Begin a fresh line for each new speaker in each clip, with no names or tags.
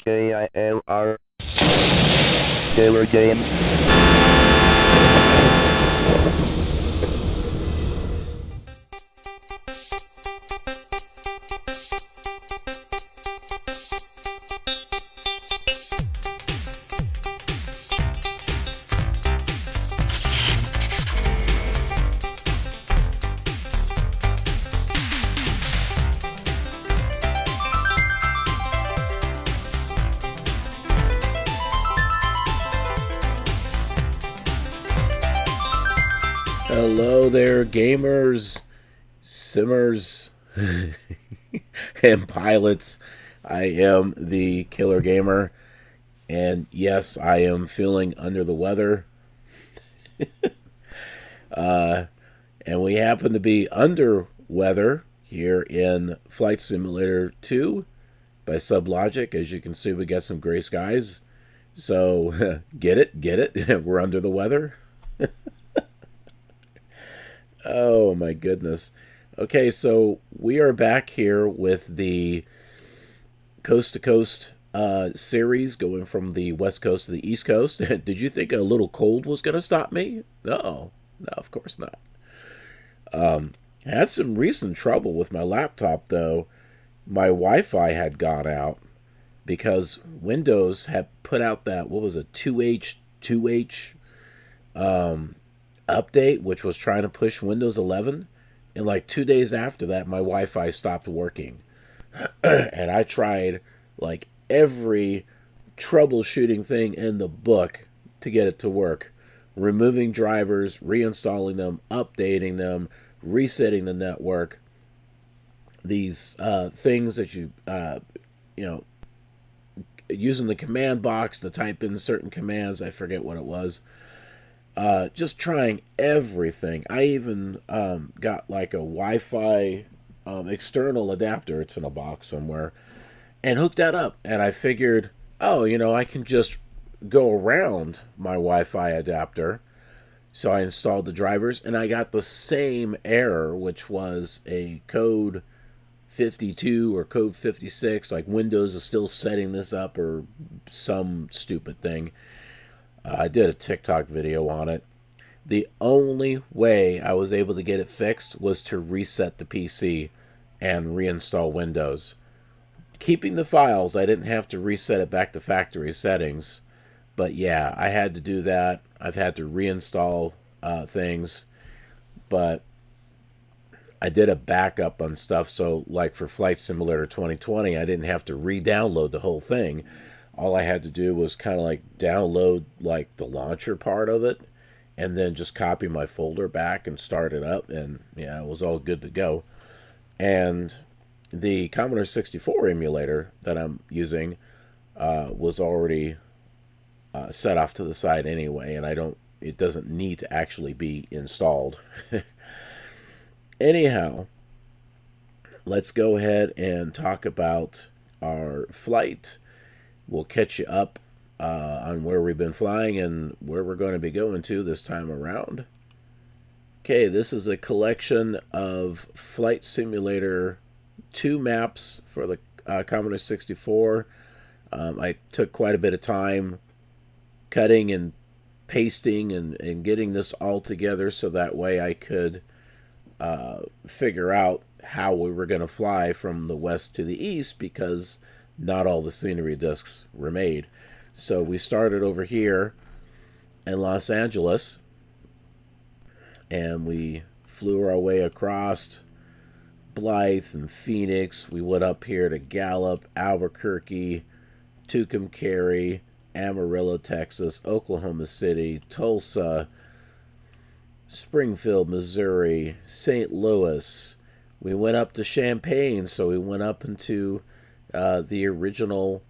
KILR Killer Game.
Hello there, gamers, simmers, and pilots. I am the Killer Gamer, and yes, I am feeling under the weather. And we happen to be under weather here in Flight Simulator 2 by SubLogic. As you can see, we got some gray skies. So, get it? We're under the weather. Oh my goodness. Okay, so we are back here with the Coast to Coast series, going from the West Coast to the East Coast. Did you think a little cold was going to stop me? No, of course not. I had some recent trouble with my laptop, though. My Wi-Fi had gone out because Windows had put out that, what was it, 2H update, which was trying to push Windows 11, and like 2 days after that my Wi-Fi stopped working. And I tried like every troubleshooting thing in the book to get it to work, removing drivers, reinstalling them, updating them, resetting the network, these things that you using the command box to type in certain commands. I forget what it was. Just trying everything. I even got like a Wi-Fi external adapter. It's in a box somewhere, and hooked that up. And I figured, oh, I can just go around my Wi-Fi adapter. So I installed the drivers, and I got the same error, which was a code 52 or code 56. Like Windows is still setting this up, or some stupid thing. I did a TikTok video on it. The only way I was able to get it fixed was to reset the PC and reinstall Windows. Keeping the files, I didn't have to reset it back to factory settings. But yeah, I had to do that. I've had to reinstall things. But I did a backup on stuff. So like for Flight Simulator 2020, I didn't have to re-download the whole thing. All I had to do was kind of like download like the launcher part of it, and then just copy my folder back and start it up, and yeah, it was all good to go. And the Commodore 64 emulator that I'm using was already set off to the side anyway, and it doesn't need to actually be installed. Anyhow, let's go ahead and talk about our flight. We'll catch you up on where we've been flying and where we're going to be going to this time around. Okay, this is a collection of Flight Simulator 2 maps for the Commodore 64. I took quite a bit of time cutting and pasting and getting this all together so that way I could figure out how we were going to fly from the west to the east, because not all the scenery discs were made. So we started over here in Los Angeles, and we flew our way across Blythe and Phoenix. We went up here to Gallup, Albuquerque, Tucumcari, Amarillo, Texas, Oklahoma City, Tulsa, Springfield, Missouri, St. Louis. We went up to Champaign, so we went up into the original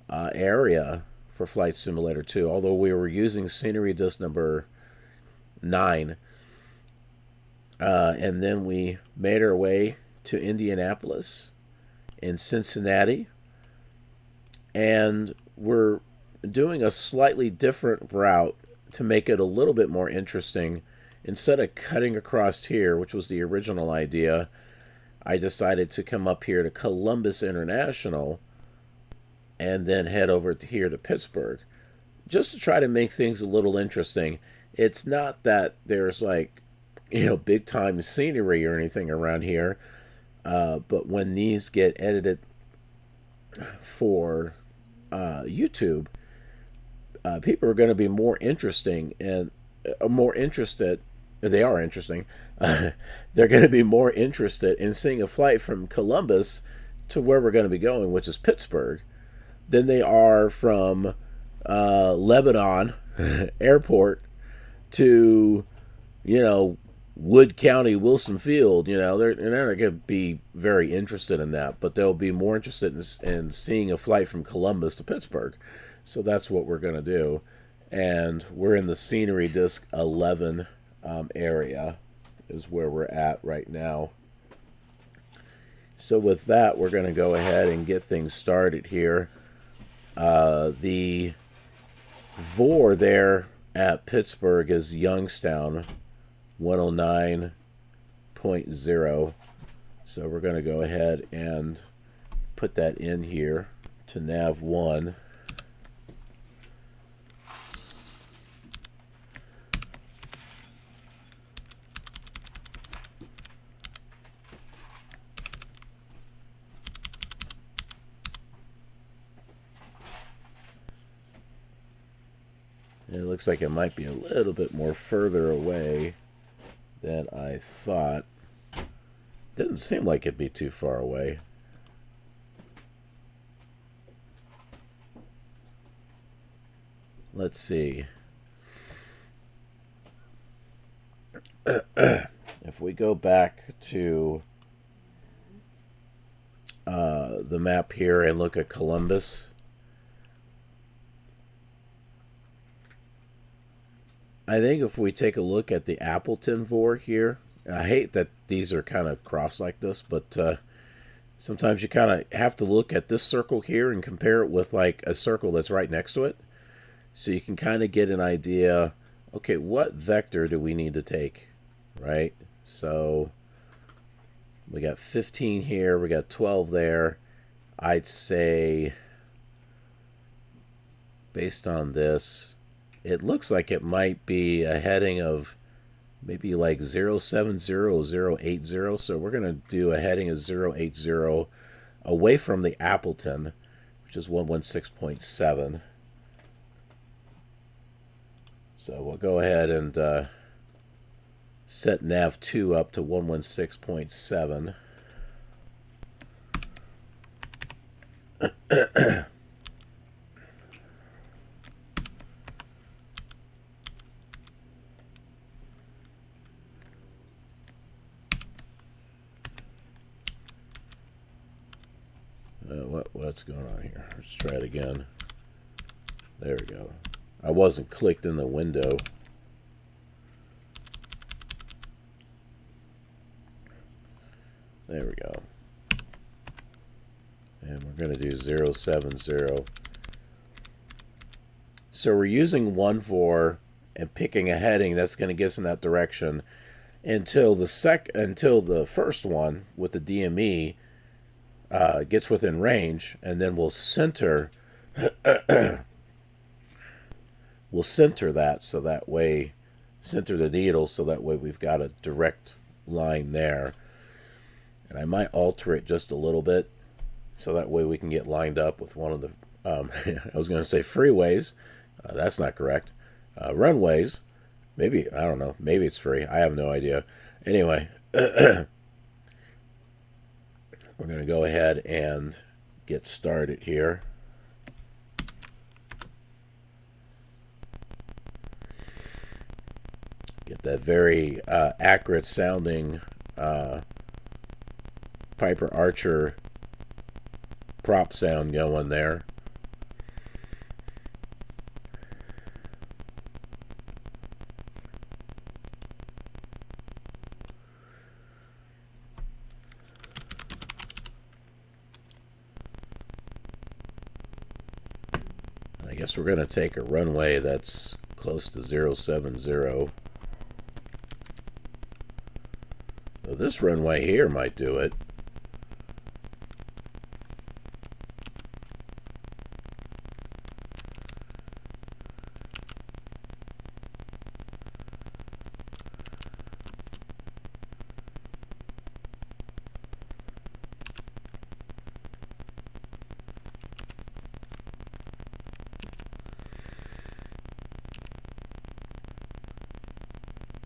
area for Flight Simulator 2, although we were using scenery disc number 9. And then we made our way to Indianapolis and Cincinnati, and we're doing a slightly different route to make it a little bit more interesting. Instead of cutting across here, which was the original idea, I decided to come up here to Columbus International and then head over to here to Pittsburgh, just to try to make things a little interesting. It's not that there's like, big time scenery or anything around here, but when these get edited for YouTube, people are going to be more interesting and more interested. They are interesting. They're going to be more interested in seeing a flight from Columbus to where we're going to be going, which is Pittsburgh, than they are from Lebanon Airport to, Wood County, Wilson Field. They're not going to be very interested in that, but they'll be more interested in seeing a flight from Columbus to Pittsburgh. So that's what we're going to do. And we're in the Scenery Disk 11 area is where we're at right now. So with that, we're going to go ahead and get things started here. The VOR there at Pittsburgh is Youngstown 109.0. So we're going to go ahead and put that in here to nav 1. It looks like it might be a little bit more further away than I thought. Didn't seem like it'd be too far away. Let's see. If we go back to the map here and look at Columbus, I think if we take a look at the Appleton VOR here, I hate that these are kind of crossed like this, but sometimes you kind of have to look at this circle here and compare it with like a circle that's right next to it. So you can kind of get an idea, okay, what vector do we need to take, right? So we got 15 here, we got 12 there. I'd say, based on this, it looks like it might be a heading of maybe like 070 or 080. So we're going to do a heading of 080 away from the Appleton, which is 116.7. So we'll go ahead and set nav 2 up to 116.7. What's going on here? Let's try it again. There we go. I wasn't clicked in the window. There we go. And we're going to do 070. So we're using 1-4 and picking a heading that's going to get us in that direction until the first one with the DME gets within range, and then we'll center that, so that way, center the needle, so that way we've got a direct line there. And I might alter it just a little bit, so that way we can get lined up with one of the, I was going to say freeways, that's not correct, runways, maybe, I don't know, maybe it's free, I have no idea. Anyway, we're going to go ahead and get started here. Get that very accurate sounding Piper Archer prop sound going there. I guess we're going to take a runway that's close to 070. So this runway here might do it.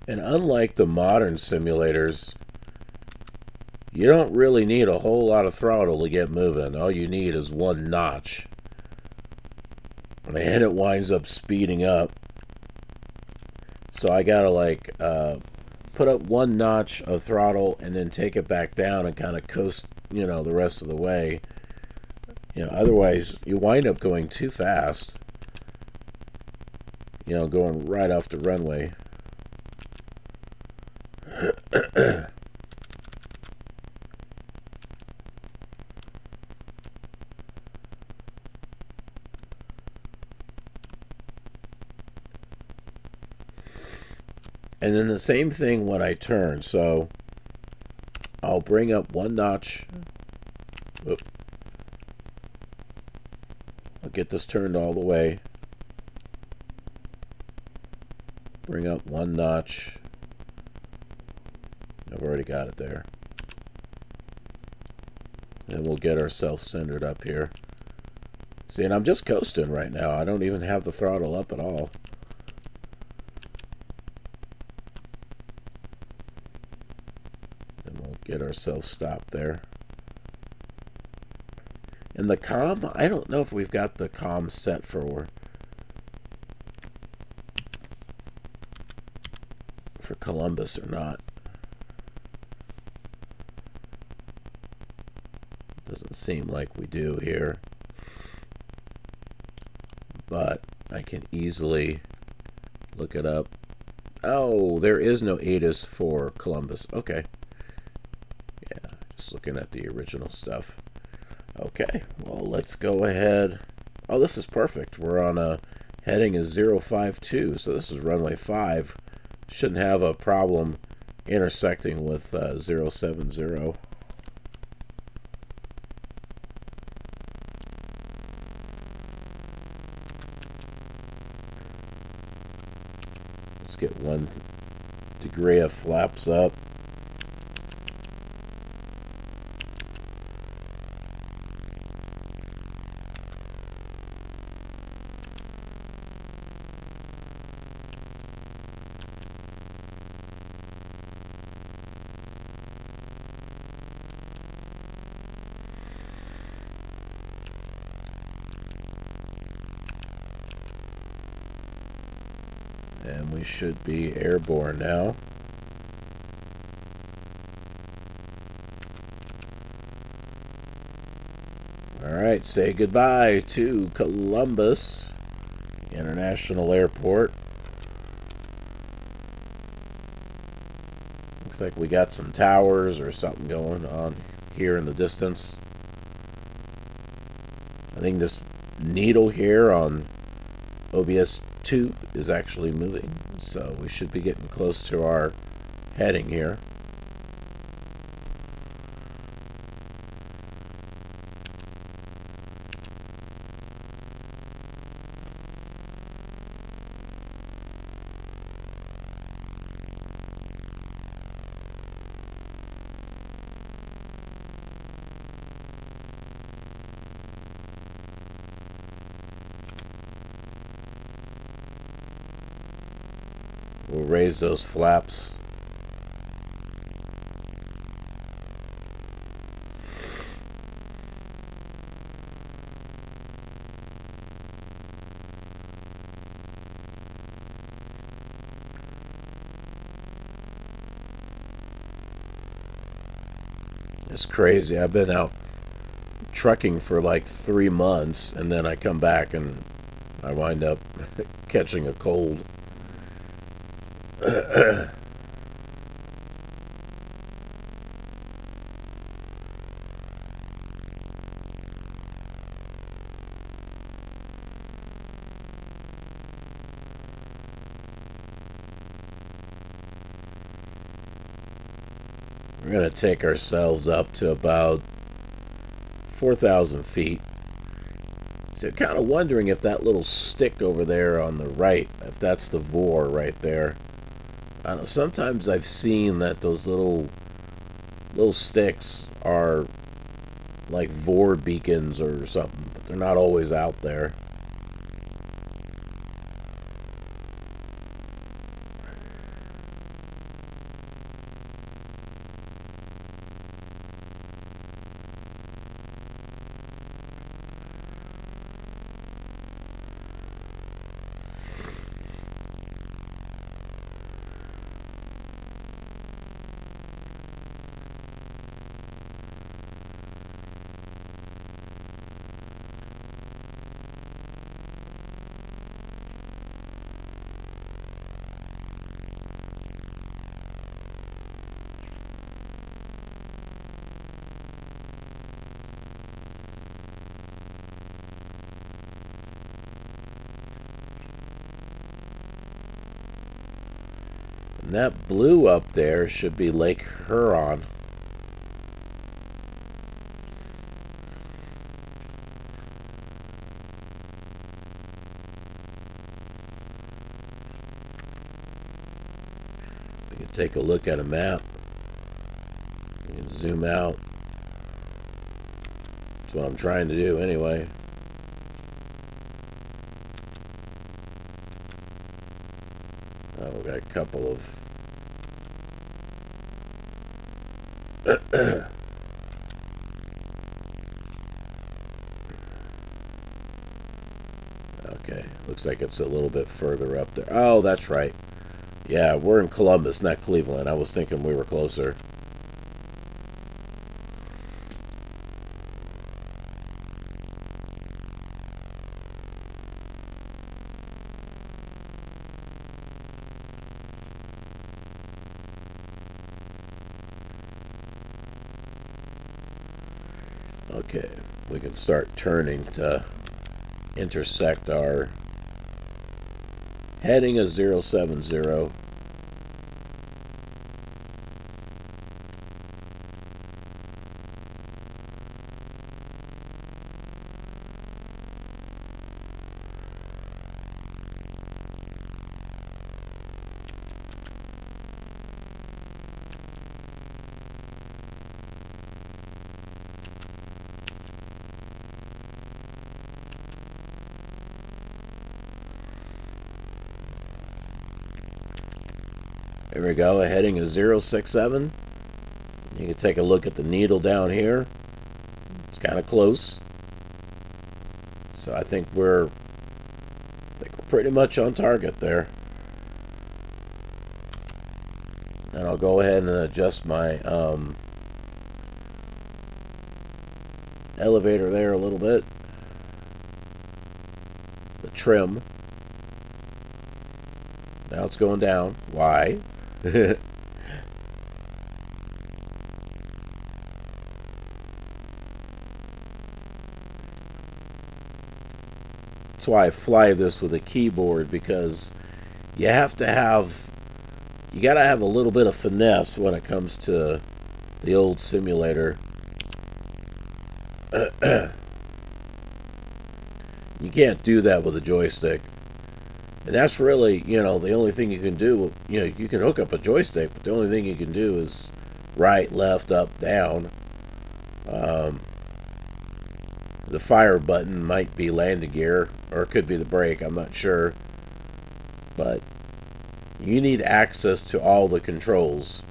And unlike the modern simulators, you don't really need a whole lot of throttle to get moving. All you need is one notch. And it winds up speeding up. So I gotta like put up one notch of throttle and then take it back down and kind of coast, you know, the rest of the way. You know, otherwise you wind up going too fast. You know, going right off the runway. And then the same thing when I turn. So I'll bring up one notch. Oop. I'll get this turned all the way. Bring up one notch. I've already got it there. And we'll get ourselves centered up here. See, and I'm just coasting right now. I don't even have the throttle up at all. And we'll get ourselves stopped there. And the comm, I don't know if we've got the comm set for Columbus or not. Doesn't seem like we do here. But I can easily look it up. Oh, there is no ATIS for Columbus. Okay. Yeah, just looking at the original stuff. Okay, well, let's go ahead. Oh, this is perfect. We're on a heading is 052, so this is runway 5. Shouldn't have a problem intersecting with 070. Let's get 1 degree of flaps up. And we should be airborne now. Alright, say goodbye to Columbus International Airport. Looks like we got some towers or something going on here in the distance. I think this needle here on OBS 2 is actually moving, so we should be getting close to our heading here. We'll raise those flaps. It's crazy. I've been out trucking for like 3 months, and then I come back and I wind up catching a cold. We're going to take ourselves up to about 4,000 feet. So kind of wondering if that little stick over there on the right, if that's the VOR right there. I don't know, sometimes I've seen that those little sticks are like VOR beacons or something, but they're not always out there. And that blue up there should be Lake Huron. We can take a look at a map. We can zoom out. That's what I'm trying to do anyway. Oh, we got a couple of okay, looks like it's a little bit further up there. Oh, that's right. Yeah, we're in Columbus, not Cleveland. I was thinking we were closer. Okay, we can start turning to intersect our heading is 070. There we go, a heading is 067. You can take a look at the needle down here. It's kind of close. So I think we're pretty much on target there. And I'll go ahead and adjust my elevator there a little bit. The trim. Now it's going down. Why? That's why I fly this with a keyboard, because you gotta have a little bit of finesse when it comes to the old simulator. You can't do that with a joystick. And that's really, the only thing you can do. You can hook up a joystick, but the only thing you can do is right, left, up, down. The fire button might be landing gear, or it could be the brake, I'm not sure. But you need access to all the controls.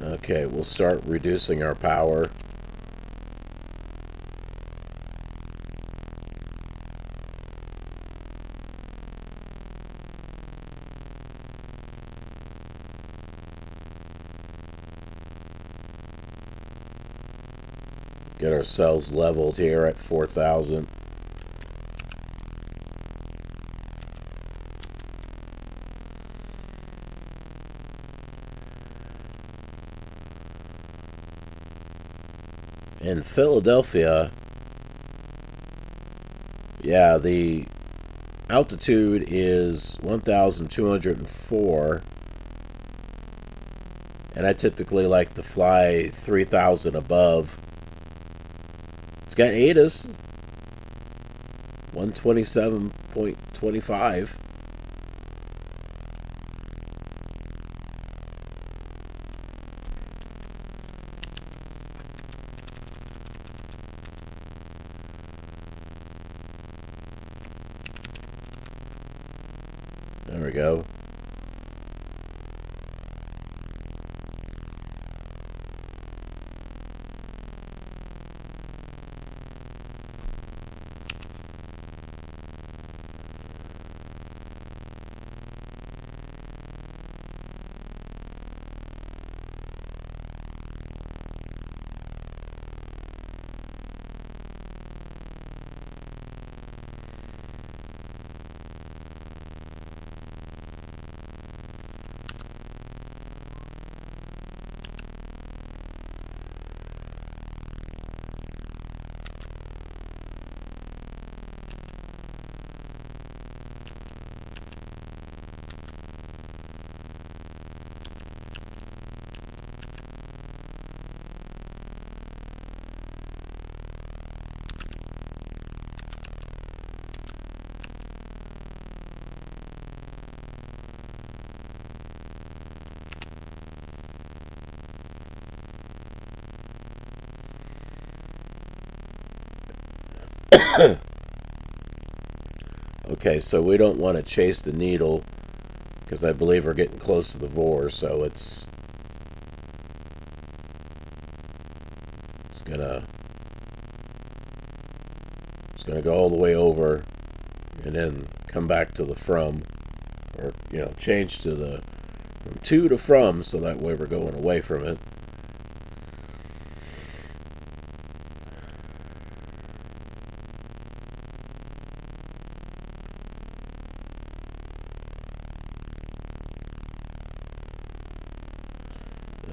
Okay, we'll start reducing our power. Get ourselves leveled here at 4,000. In Philadelphia, yeah, the altitude is 1,204, and I typically like to fly 3,000 above. It's got ADAS, 127.25. There we go. Okay, so we don't want to chase the needle because I believe we're getting close to the vor, so it's gonna go all the way over and then come back to the from, or change to the from to to from, so that way we're going away from it.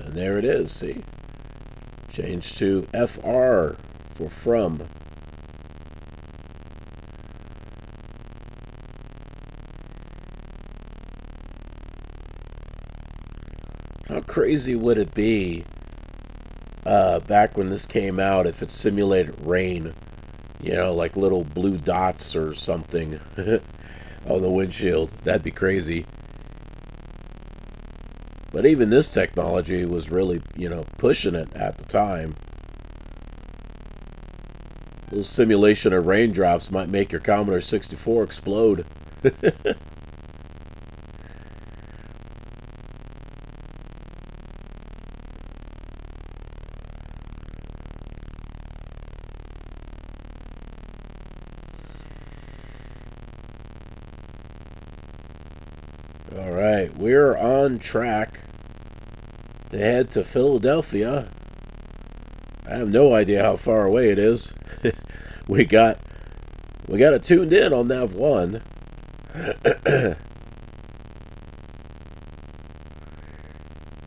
And there it is, see? Change to FR for from. How crazy would it be back when this came out if it simulated rain? Like little blue dots or something on the windshield. That'd be crazy. But even this technology was really, pushing it at the time. A little simulation of raindrops might make your Commodore 64 explode. All right, we're on track to head to Philadelphia. I have no idea how far away it is. we got it tuned in on Nav 1.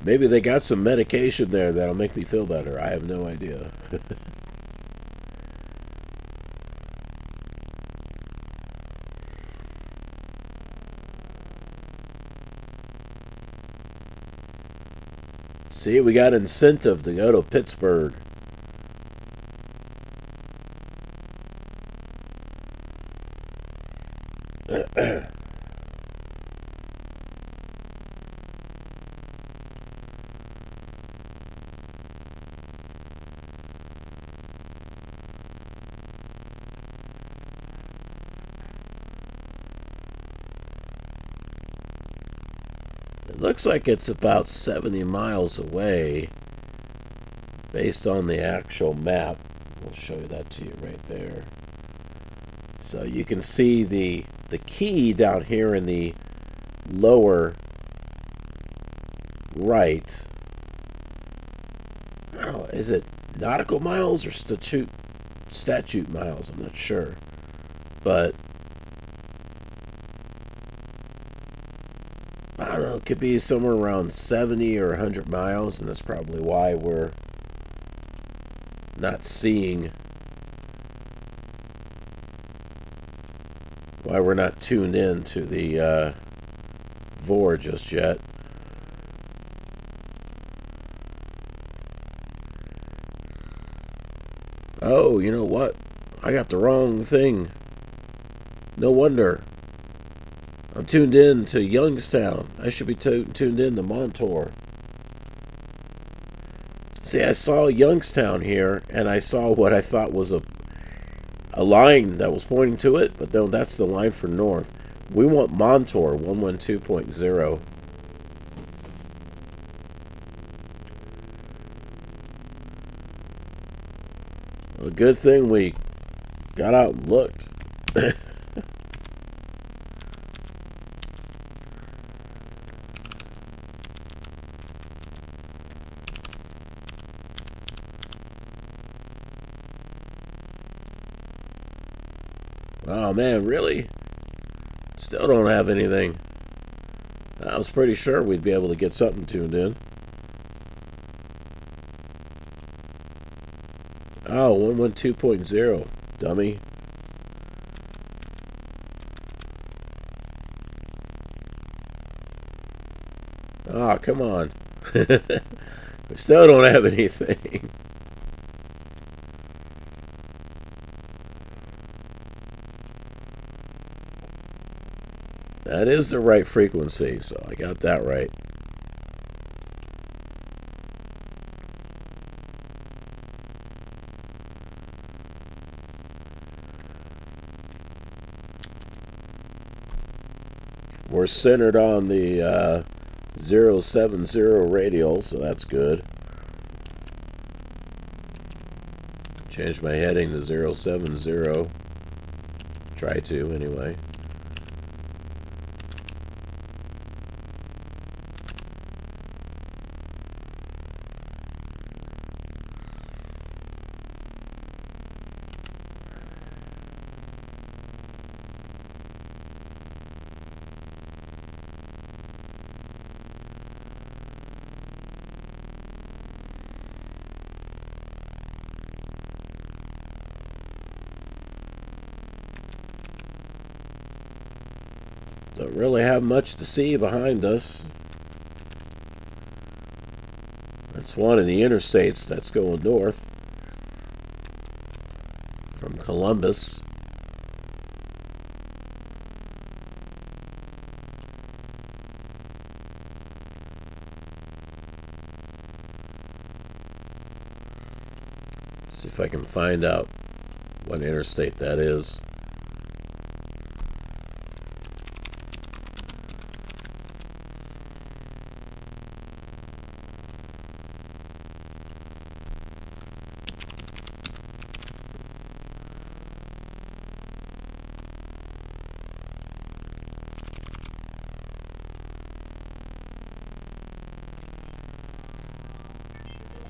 Maybe they got some medication there that'll make me feel better. I have no idea. See, we got incentive to go to Pittsburgh. It looks like it's about 70 miles away based on the actual map. We'll show you that to you right there. So you can see the key down here in the lower right. Oh, is it nautical miles or statute miles? I'm not sure. But I don't know, it could be somewhere around 70 or 100 miles, and that's probably why we're not seeing, why we're not tuned in to the VOR just yet. Oh, you know what? I got the wrong thing. No wonder. I'm tuned in to Youngstown. I should be tuned in to Montour. See, I saw Youngstown here, and I saw what I thought was a line that was pointing to it, but no, that's the line for north. We want Montour 112.0. A good thing we got out and looked. Oh man, really? Still don't have anything. I was pretty sure we'd be able to get something tuned in. Oh, 112.0, dummy. Oh, come on. We still don't have anything. That is the right frequency, so I got that right. We're centered on the 070 radial, so that's good. Change my heading to 070. Try to, anyway. Don't really have much to see behind us. That's one of the interstates that's going north from Columbus. See if I can find out what interstate that is.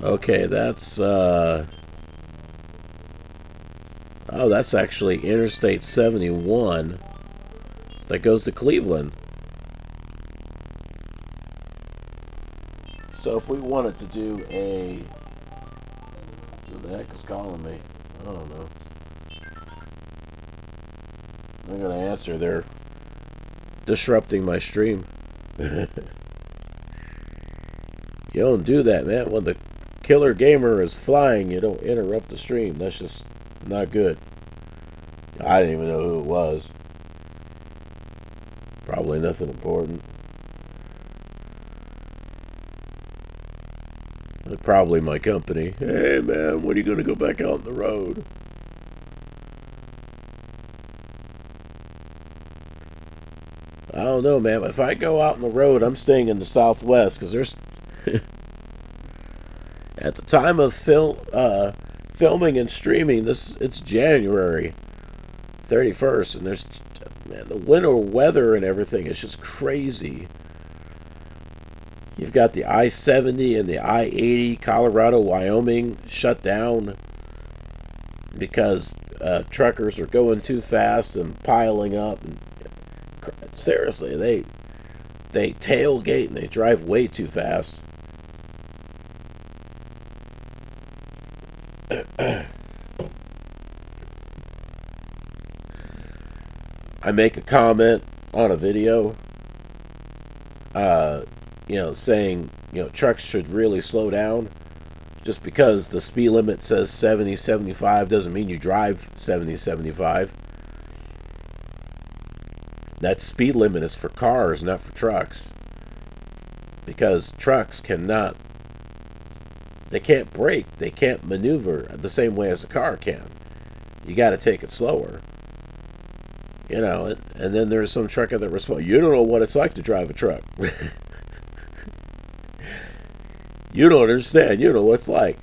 Okay, that's, oh, that's actually Interstate 71 that goes to Cleveland. So if we wanted to do a, who the heck is calling me? I don't know. I'm going to answer. They're disrupting my stream. You don't do that, man. When the killer gamer is flying, you don't interrupt the stream. That's just not good. I didn't even know who it was. Probably nothing important. Probably my company. Hey man, when are you going to go back out on the road? I don't know, man. If I go out on the road, I'm staying in the Southwest because there's at the time of filming and streaming, it's January 31st, and there's, man, the winter weather and everything is just crazy. You've got the I-70 and the I-80, Colorado, Wyoming, shut down because truckers are going too fast and piling up. And seriously, they tailgate and they drive way too fast. I make a comment on a video, saying, trucks should really slow down. Just because the speed limit says 70, 75 doesn't mean you drive 70, 75. That speed limit is for cars, not for trucks. Because trucks cannot, they can't brake, they can't maneuver the same way as a car can. You got to take it slower. And then there's some trucker that responds, you don't know what it's like to drive a truck. You don't understand. You know what it's like.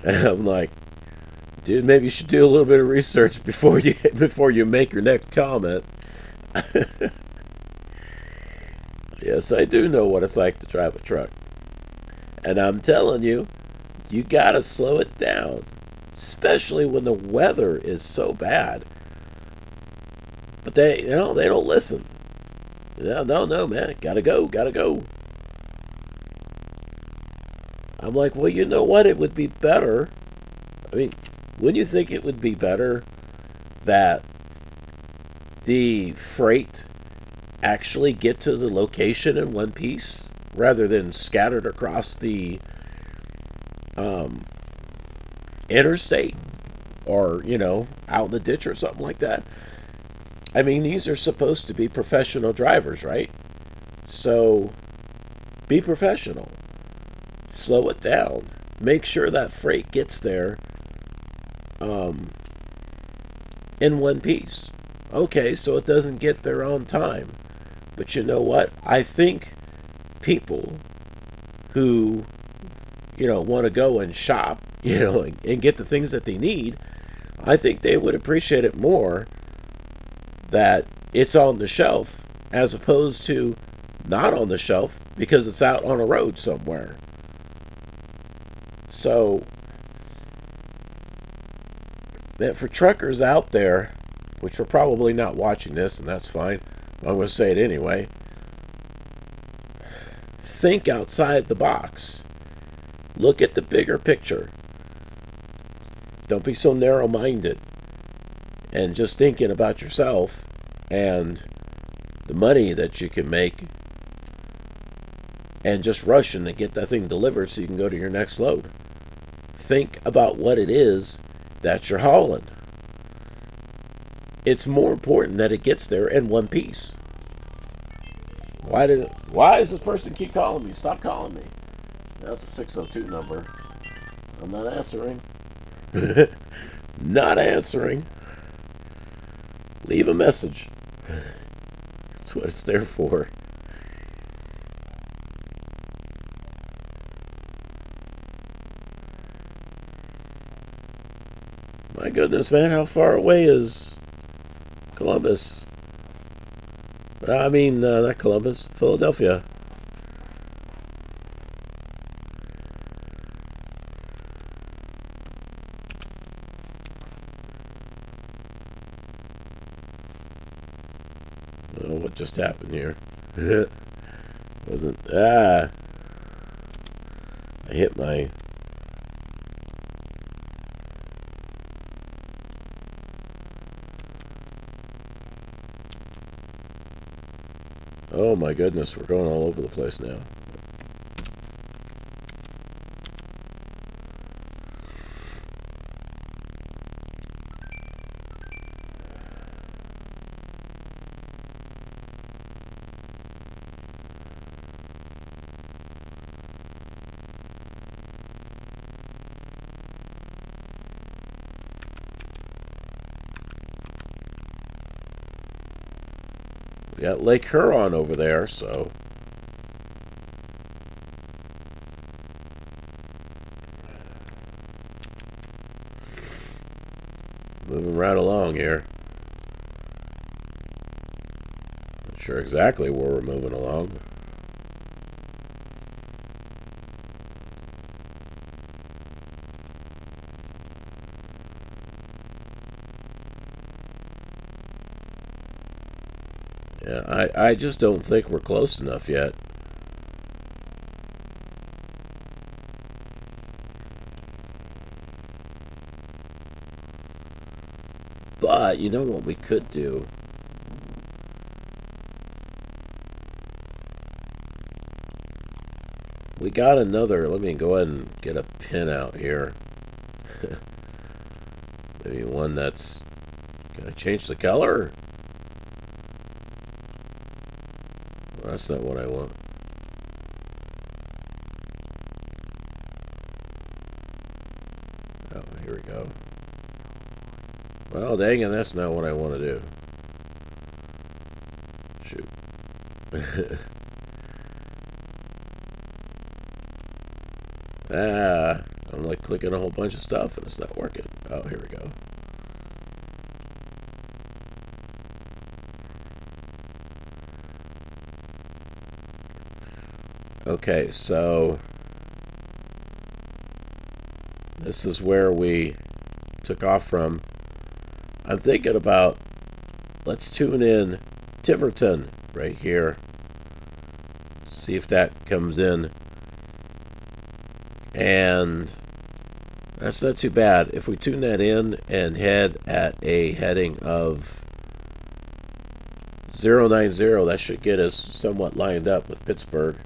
And I'm like, dude, maybe you should do a little bit of research before you make your next comment. Yes, I do know what it's like to drive a truck. And I'm telling you, you gotta slow it down. Especially when the weather is so bad. But they don't listen. No, man. Gotta go. I'm like, well, you know what? It would be better. I mean, wouldn't you think it would be better that the freight actually get to the location in one piece rather than scattered across the interstate or, out in the ditch or something like that? I mean, these are supposed to be professional drivers, right? So, be professional. Slow it down. Make sure that freight gets there in one piece. Okay, so it doesn't get there on time. But you know what? I think people who, want to go and shop, and get the things that they need, I think they would appreciate it more that it's on the shelf as opposed to not on the shelf because it's out on a road somewhere. So, for truckers out there, which are probably not watching this, and that's fine, I'm going to say it anyway, think outside the box. Look at the bigger picture. Don't be so narrow-minded and just thinking about yourself and the money that you can make and just rushing to get that thing delivered so you can go to your next load. Think about what it is that you're hauling. It's more important that it gets there in one piece. Why does this person keep calling me? Stop calling me. That's a 602 number. I'm not answering. Not answering. Leave a message. That's what it's there for. My goodness, man, how far away is Columbus? I mean, not Columbus, Philadelphia. Oh, what just happened here? I hit my... Oh my goodness, we're going all over the place now. We got Lake Huron over there, so... Moving right along here. Not sure exactly where we're moving along. Yeah, I just don't think we're close enough yet. But, you know what we could do? We got another, let me go ahead and get a pin out here. Maybe one that's, can I change the color? Well, that's not what I want. Oh, here we go. Well, dang it, that's not what I want to do. Shoot. I'm like clicking a whole bunch of stuff and it's not working. Oh, here we go. Okay, so this is where we took off from. I'm thinking about, let's tune in Tiverton right here. See if that comes in. And that's not too bad. If we tune that in and head at a heading of 090, that should get us somewhat lined up with Pittsburgh.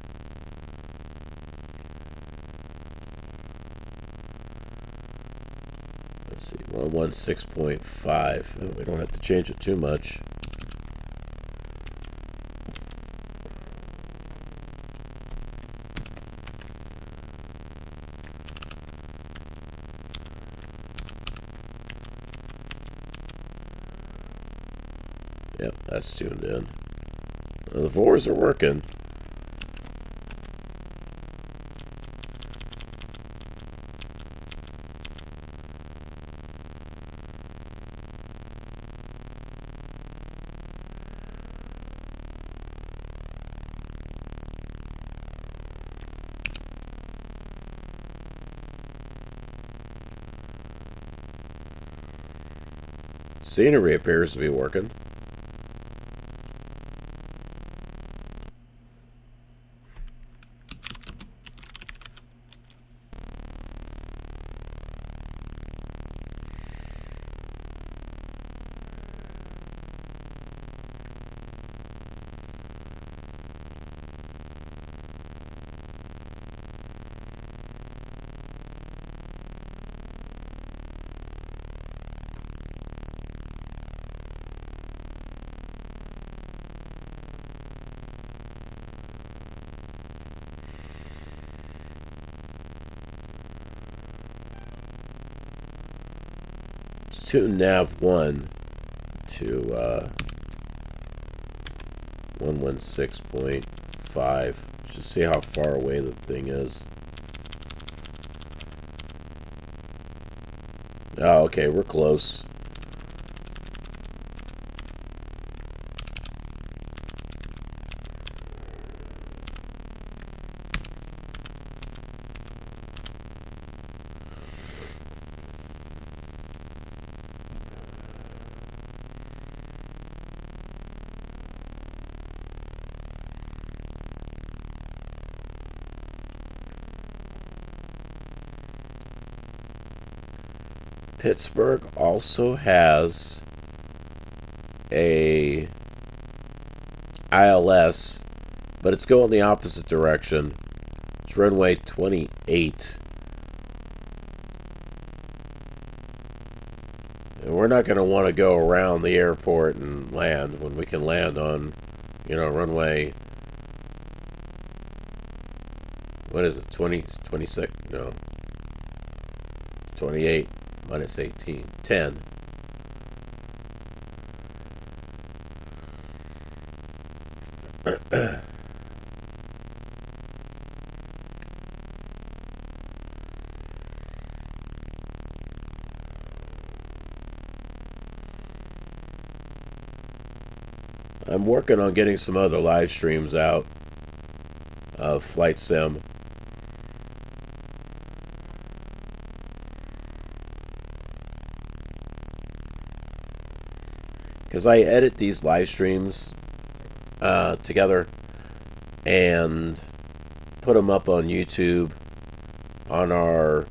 Let's see, 116.5. We don't have to change it too much. Yep, that's tuned in. Well, the VORs are working. Scenery appears to be working. Let's tune nav 1 to 116.5. Just see how far away the thing is. Oh, okay, we're close. Pittsburgh also has a ILS, but it's going the opposite direction. It's runway 28. And we're not going to want to go around the airport and land when we can land on, runway, what is it, 20, 26? No. 28. Minus 18. 10. I'm working on getting some other live streams out of Flight Sim. Because I edit these live streams together and put them up on YouTube on our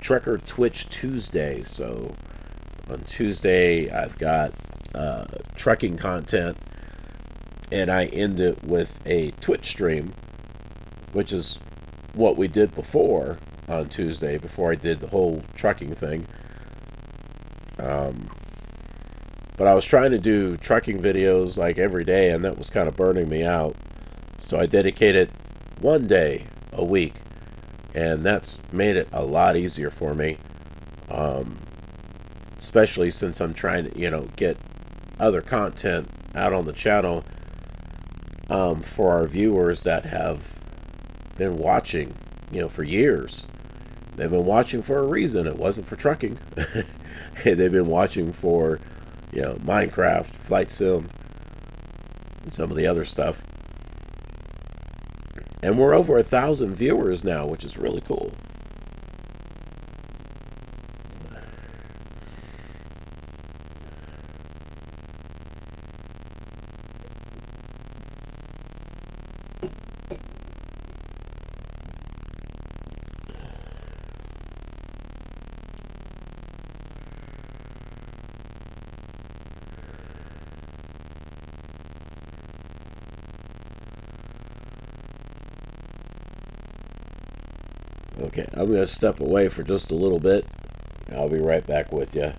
Trekker Twitch Tuesday. So on Tuesday I've got trekking content, and I end it with a Twitch stream, which is what we did before on Tuesday, before I did the whole trekking thing. But I was trying to do trekking videos like every day, and that was kind of burning me out. So I dedicated one day a week, and that's made it a lot easier for me. Especially since I'm trying to, get other content out on the channel for our viewers that have been watching, for years. They've been watching for a reason. It wasn't for trucking. They've been watching for Minecraft, Flight Sim, and some of the other stuff. And we're over 1,000 viewers now, which is really cool. Okay, I'm going to step away for just a little bit. I'll be right back with you.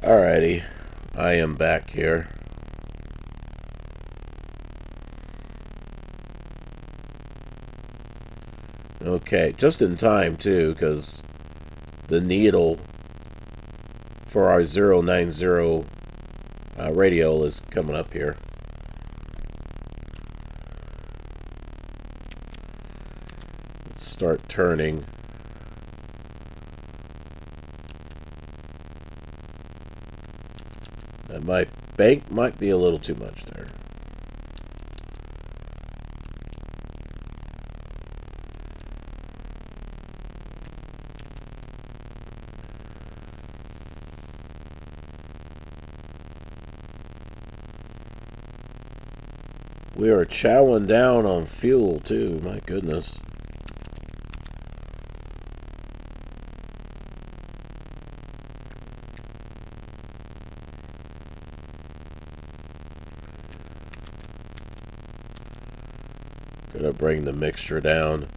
Alrighty, I am back here. Okay, just in time too, because the needle for our 090 radial is coming up here. Let's start turning. My bank might be a little too much there. We are chowing down on fuel too, my goodness. Gonna bring the mixture down.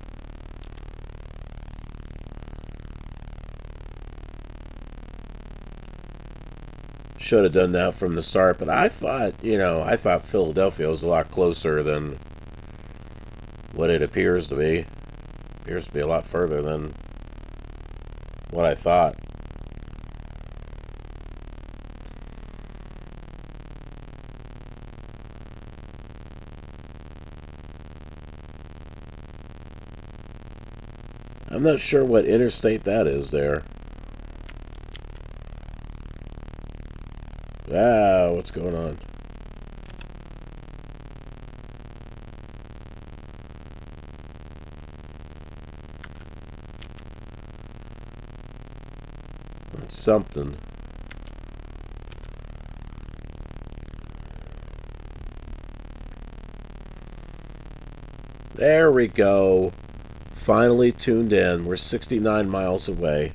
Should have done that from the start, but I thought, I thought Philadelphia was a lot closer than what it appears to be. Appears to be a lot further than what I thought. I'm not sure what interstate that is there. Ah, what's going on? That's something. There we go. Finally tuned in. We're 69 miles away.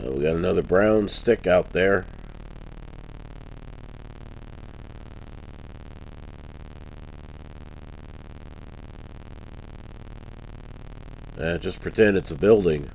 We got another brown stick out there. Just pretend it's a building.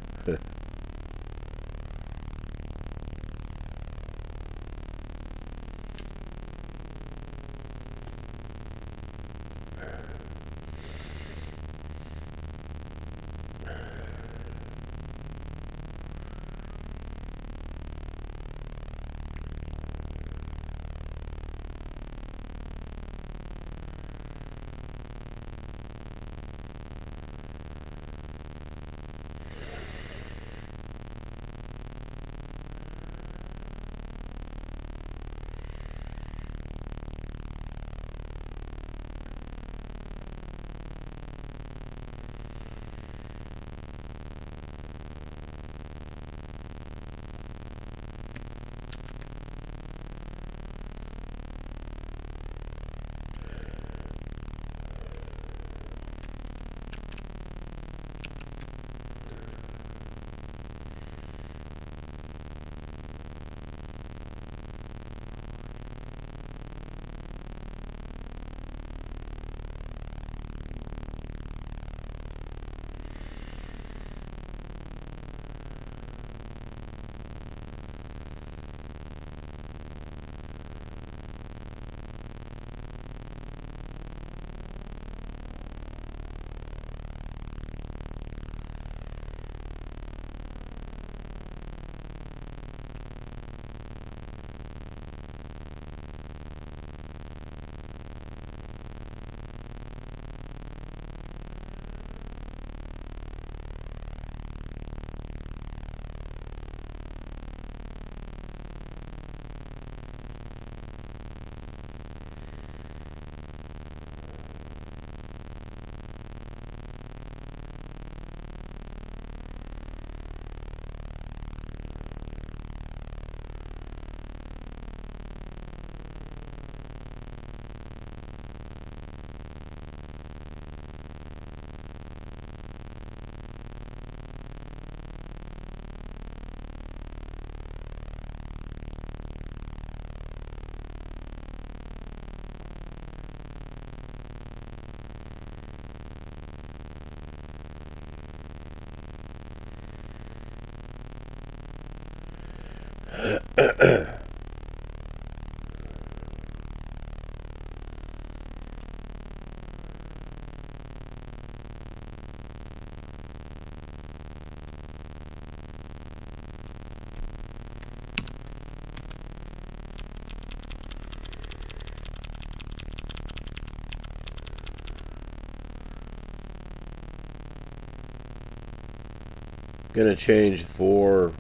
Gonna change 1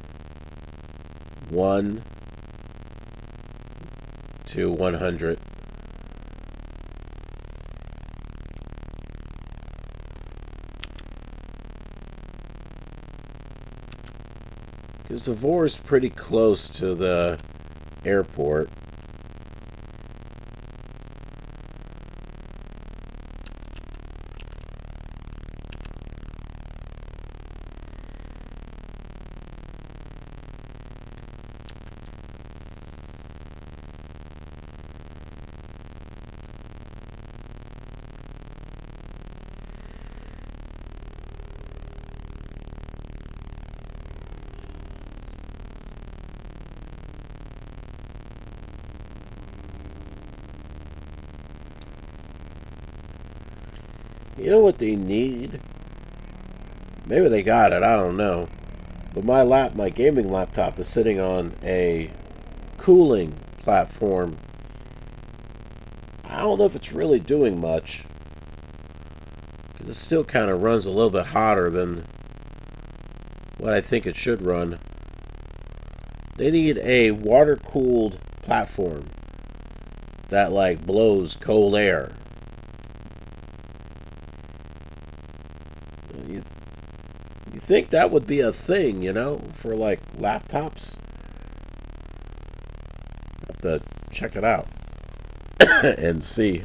to 100. Because the VOR is pretty close to the airport. You know what they need? Maybe they got it, I don't know. But my gaming laptop is sitting on a cooling platform. I don't know if it's really doing much. Because it still kind of runs a little bit hotter than what I think it should run. They need a water-cooled platform that like blows cold air. You think that would be a thing, you know, for like laptops? Have to check it out and see.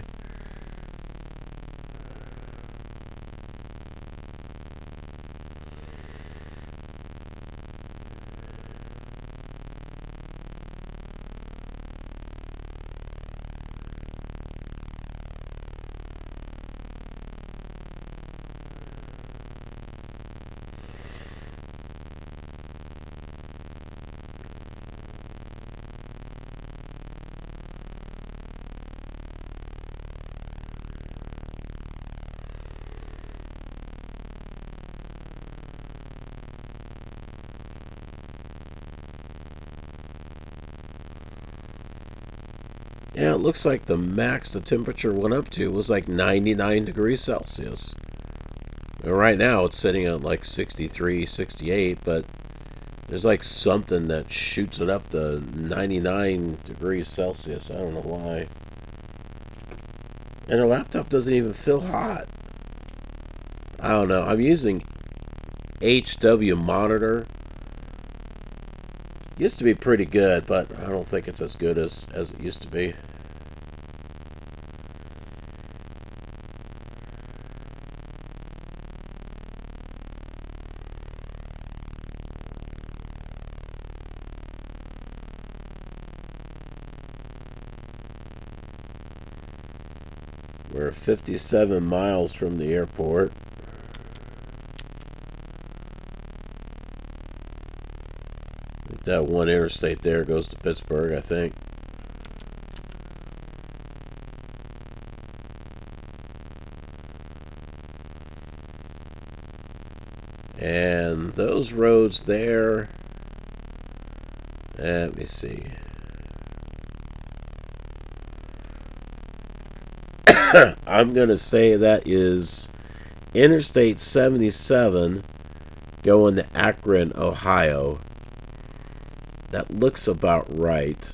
Yeah, it looks like the max the temperature went up to was like 99 degrees Celsius. And right now it's sitting at like 63, 68, but there's like something that shoots it up to 99 degrees Celsius. I don't know why. And the laptop doesn't even feel hot. I don't know. I'm using HW monitor. Used to be pretty good, but I don't think it's as good as it used to be. We're 57 miles from the airport. That one interstate there goes to Pittsburgh, I think. And those roads there, let me see. I'm going to say that is Interstate 77 going to Akron, Ohio. That looks about right.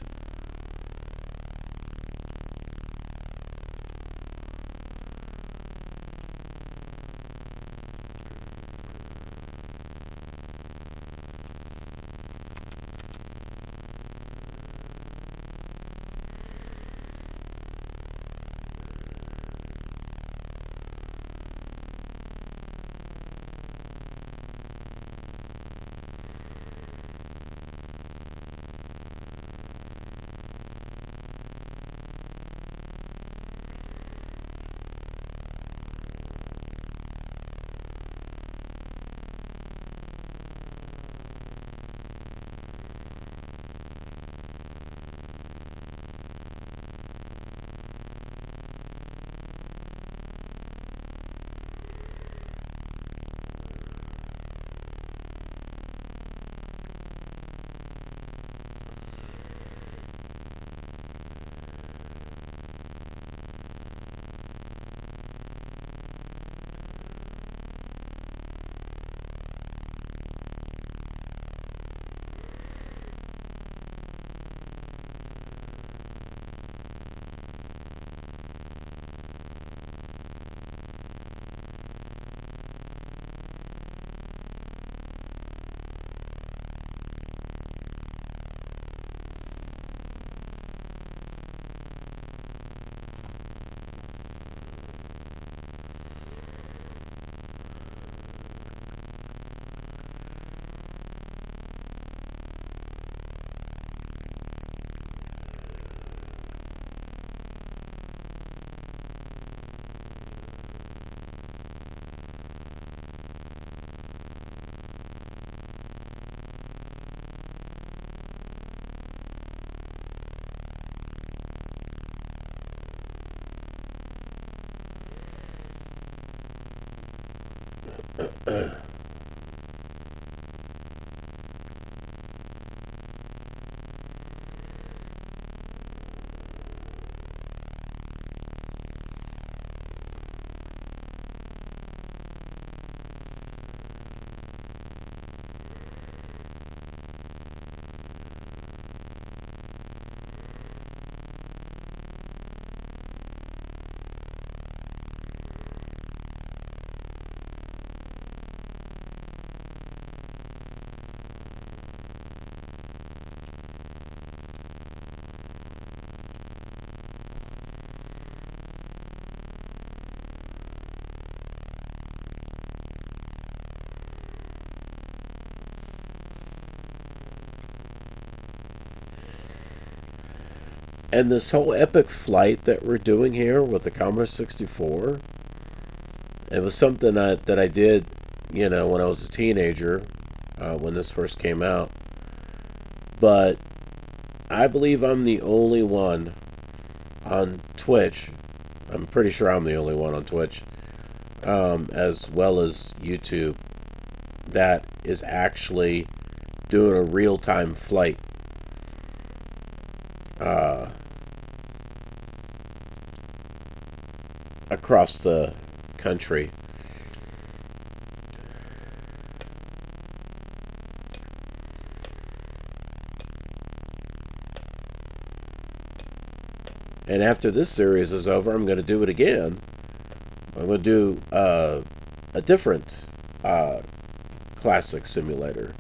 And this whole epic flight that we're doing here with the Commodore 64, it was something that I did, you know, when I was a teenager, when this first came out. But I believe I'm the only one on Twitch. I'm pretty sure I'm the only one on Twitch, as well as YouTube, that is actually doing a real-time flight. Across the country. And after this series is over, I'm going to do it again. I'm going to do a different classic simulator.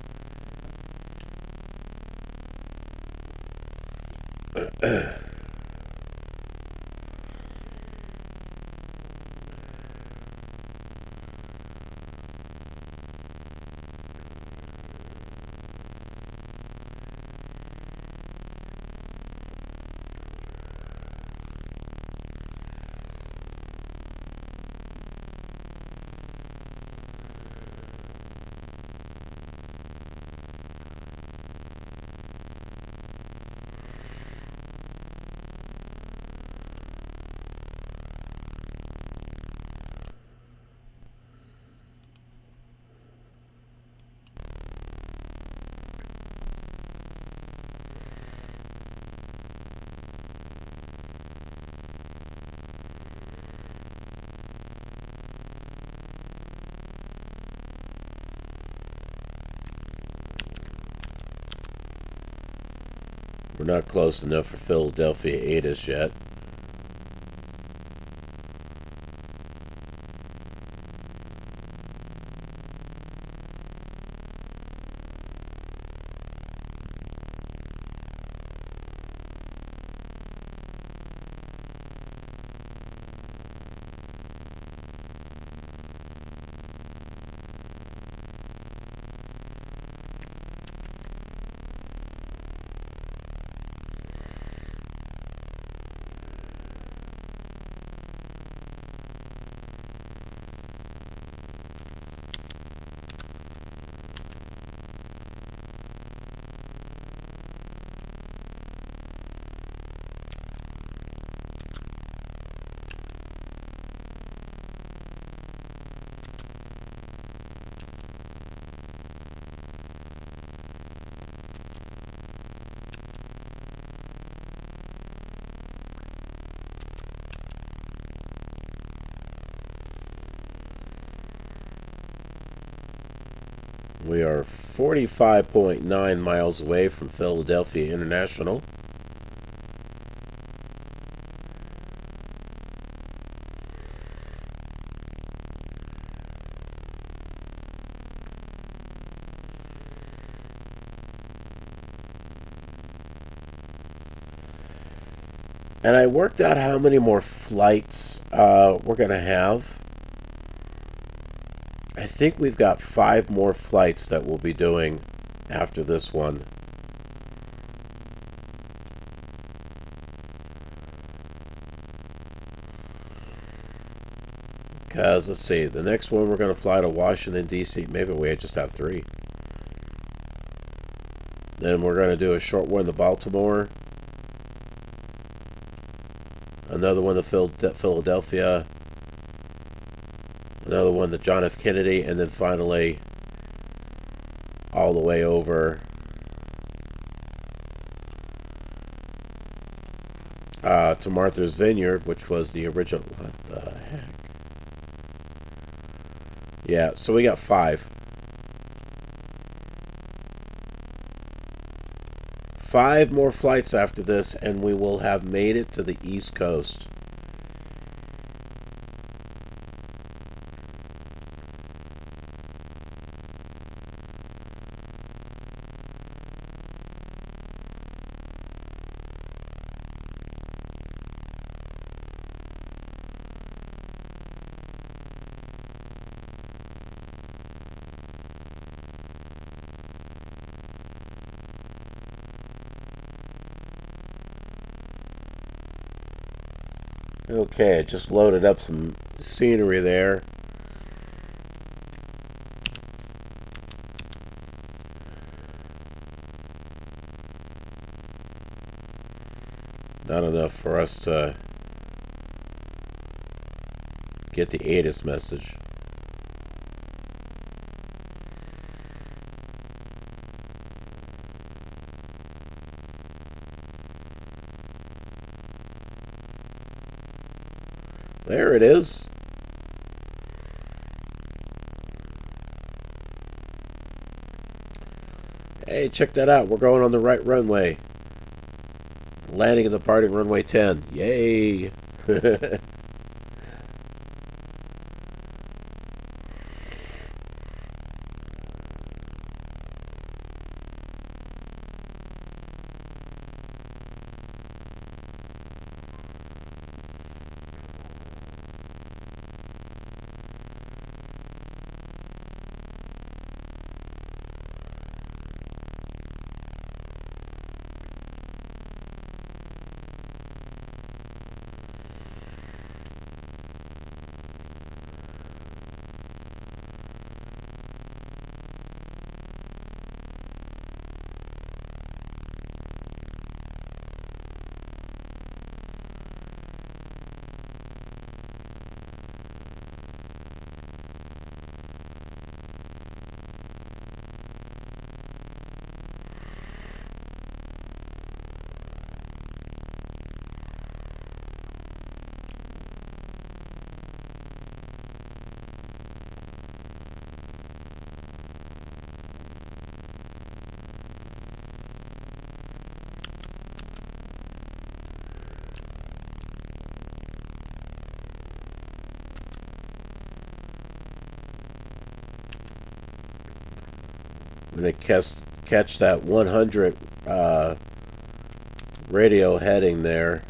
We're not close enough for Philadelphia 8 yet. We are 45.9 miles away from Philadelphia International. And I worked out how many more flights we're going to have. I think we've got 5 more flights that we'll be doing after this one. Because, let's see, the next one we're going to fly to Washington, D.C. Maybe we just have 3. Then we're going to do a short one to Baltimore. Another one to Philadelphia. And another one to John F. Kennedy, and then finally all the way over to Martha's Vineyard, which was the original. What the heck? Yeah, so we got 5. 5 more flights after this, and we will have made it to the East Coast. Okay, I just loaded up some scenery there. Not enough for us to get the ATIS message. There it is. Hey, check that out. We're going on the right runway. Landing and departing runway 10. Yay! When they catch that 100 radio heading there.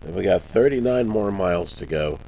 And we got 39 more miles to go.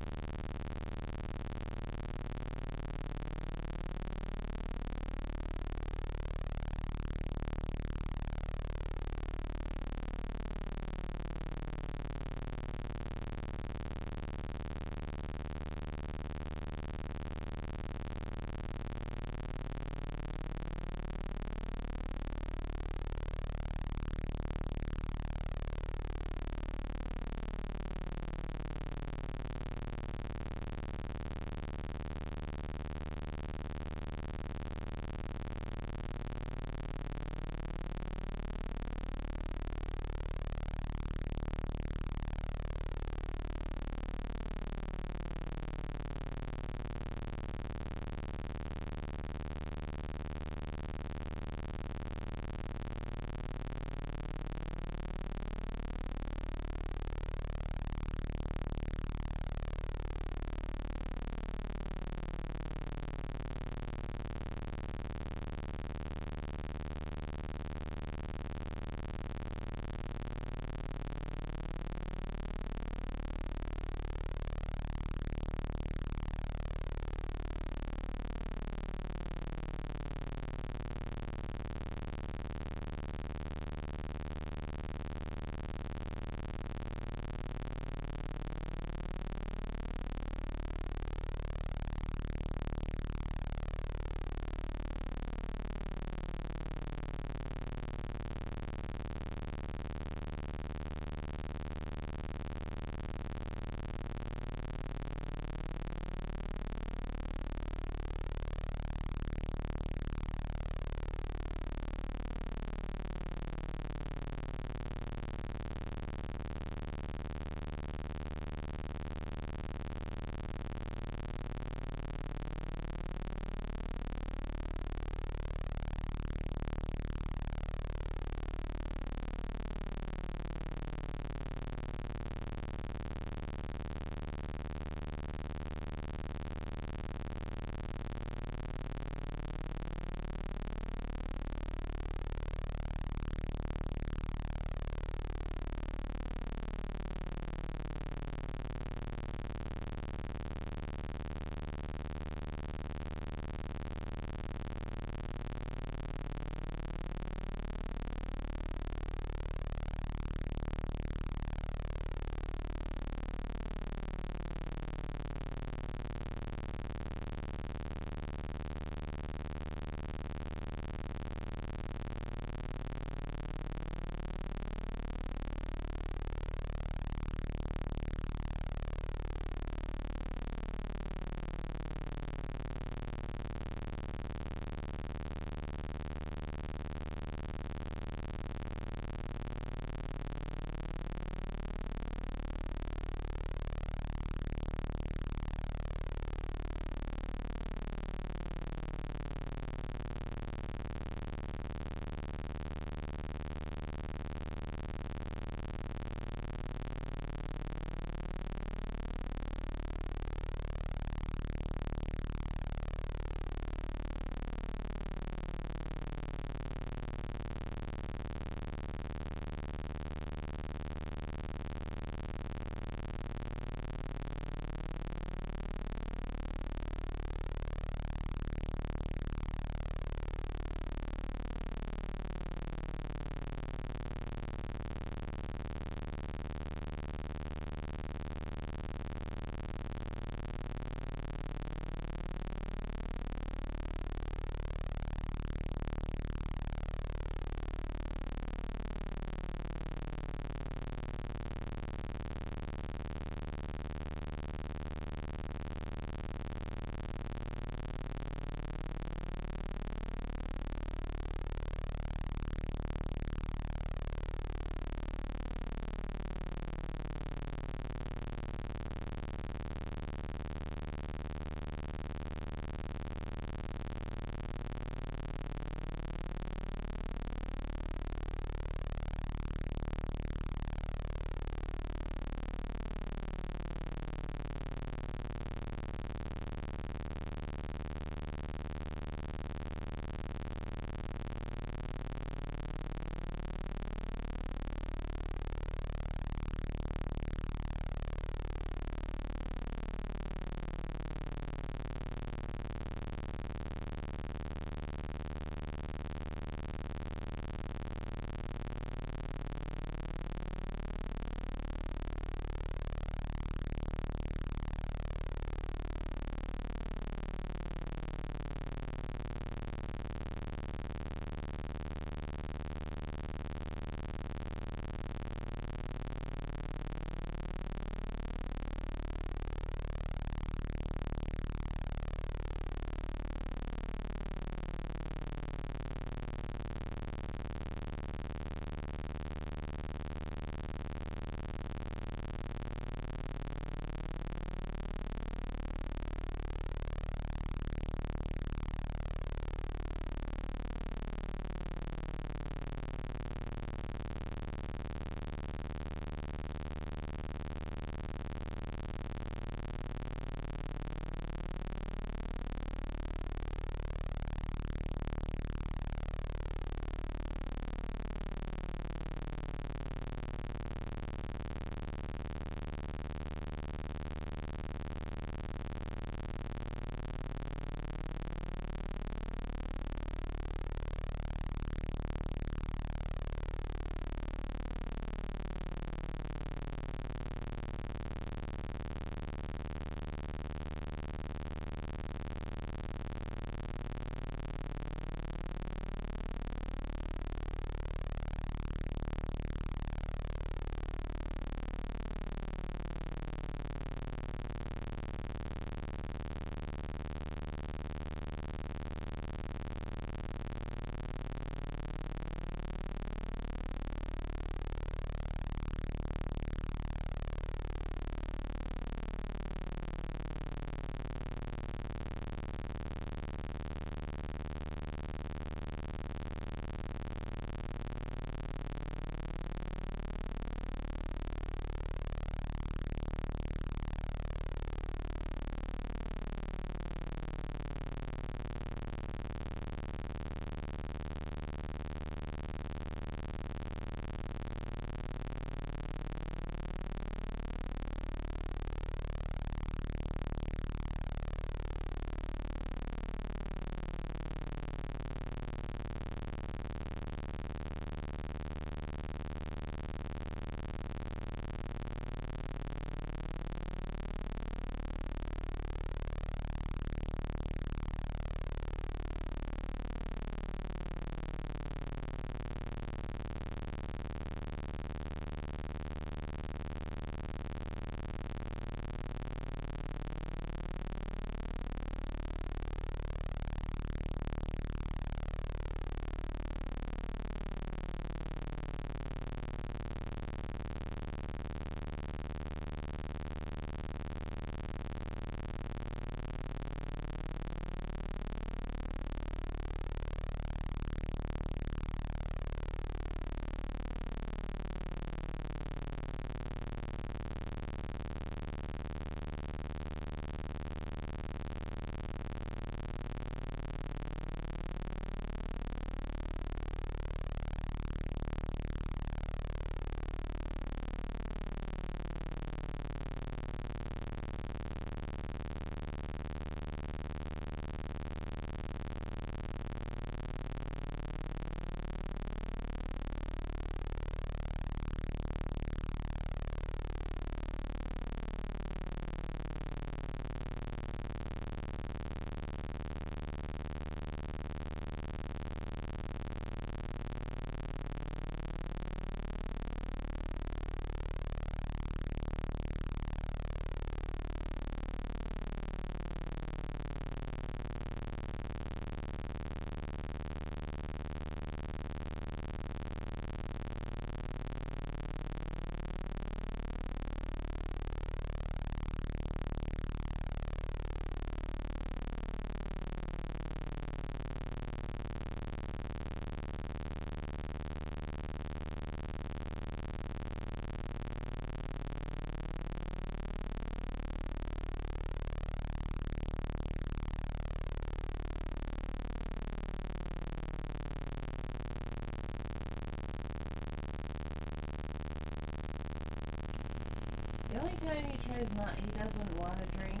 The only time he tries not, he doesn't want to drink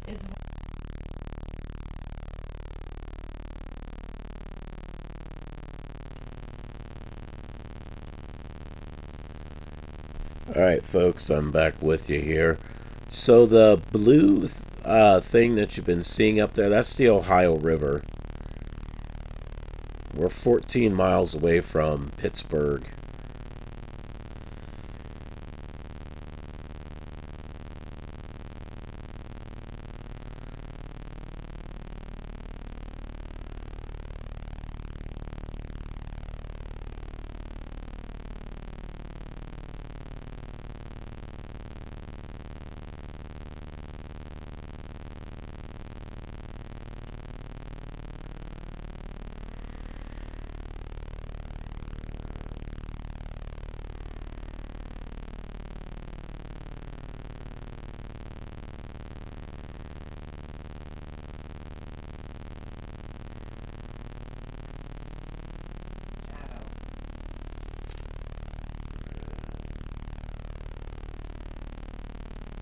is
Alright folks, I'm back with you here. So the blue thing that you've been seeing up there, that's the Ohio River. We're 14 miles away from Pittsburgh.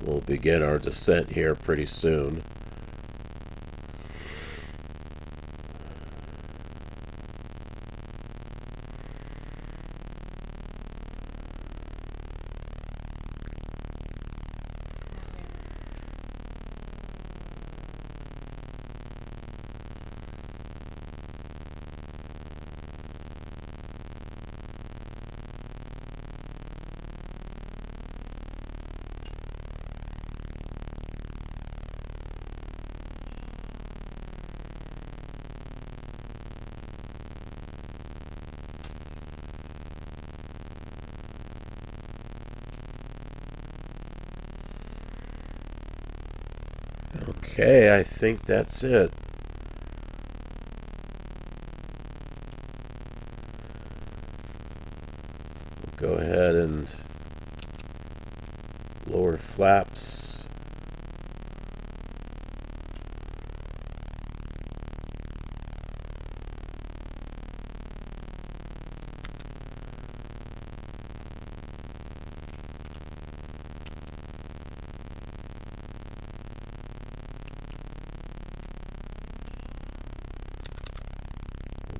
We'll begin our descent here pretty soon. Okay, I think that's it. We'll go ahead and lower flaps.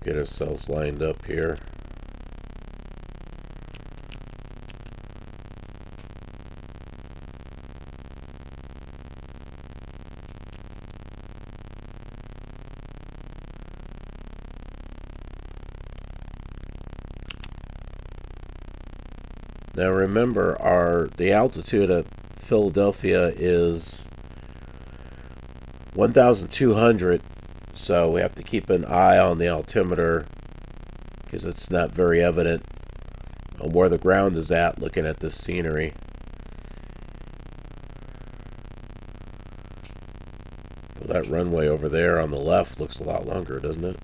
Get ourselves lined up here. Now remember, the altitude at Philadelphia is 1,200. So we have to keep an eye on the altimeter because it's not very evident on where the ground is at looking at this scenery. Well, that runway over there on the left looks a lot longer, doesn't it?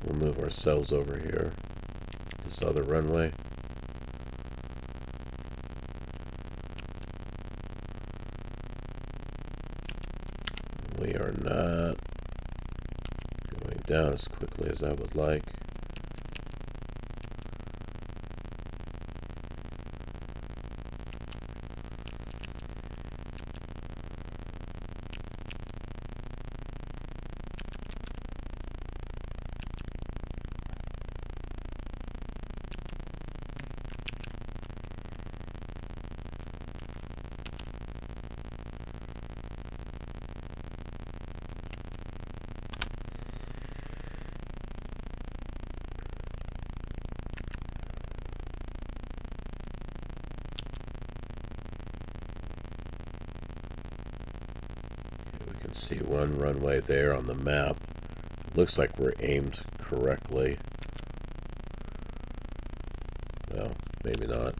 We'll move ourselves over here. This other runway. We are not going down as quickly as I would like. See one runway there on the map. Looks like we're aimed correctly. Well, maybe not.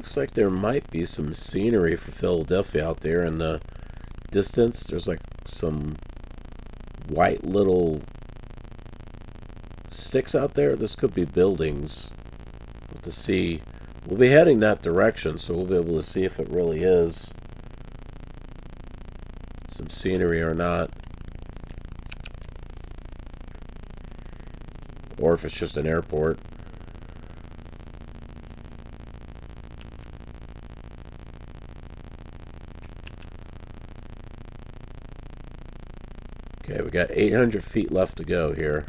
Looks like there might be some scenery for Philadelphia out there in the distance. There's like some white little sticks out there. This could be buildings. We'll have to see. We'll be heading that direction, so we'll be able to see if it really is some scenery or not. Or if it's just an airport. Okay, we got 800 feet left to go here.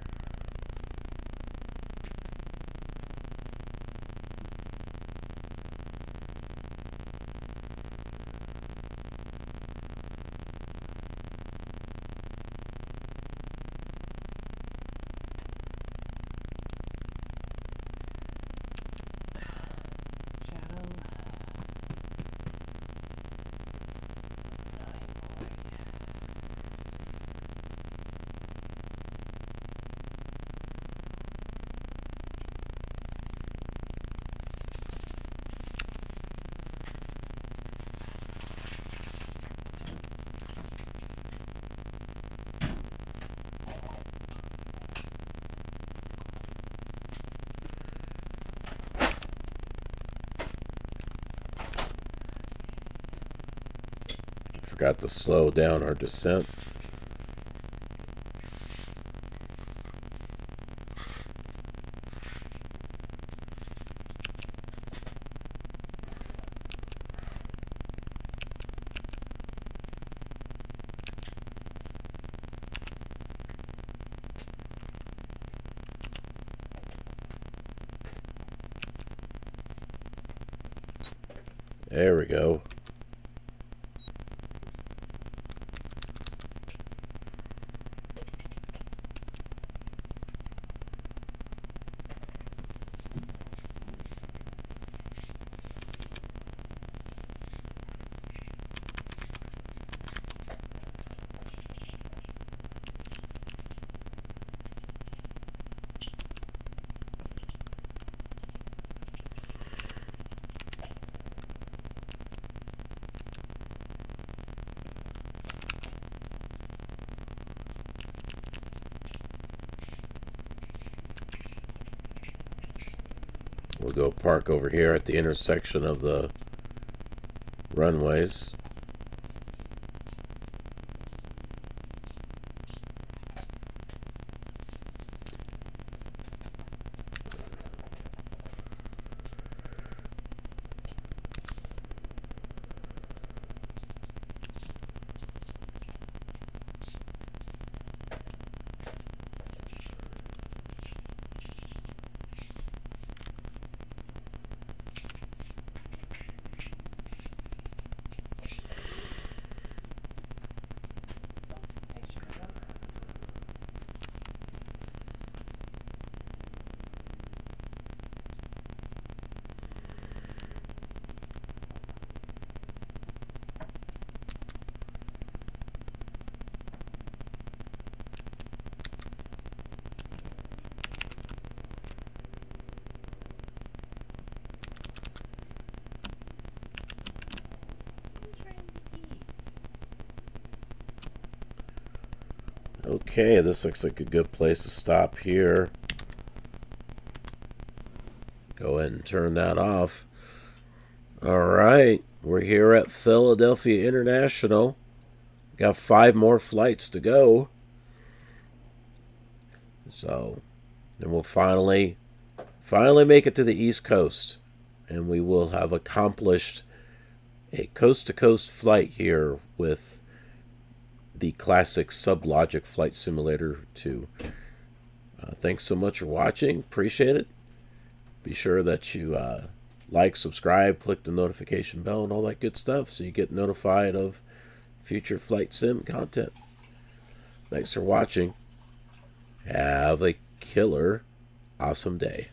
Forgot to slow down our descent. There we go. We'll go park over here at the intersection of the runways. Okay, this looks like a good place to stop here. Go ahead and turn that off. Alright, we're here at Philadelphia International. Got 5 more flights to go. So, then we'll finally make it to the East Coast. And we will have accomplished a coast-to-coast flight here with the classic SubLogic Flight Simulator 2. Thanks so much for watching. Appreciate it. Be sure that you like, subscribe, click the notification bell, and all that good stuff so you get notified of future flight sim content. Thanks for watching. Have a killer, awesome day.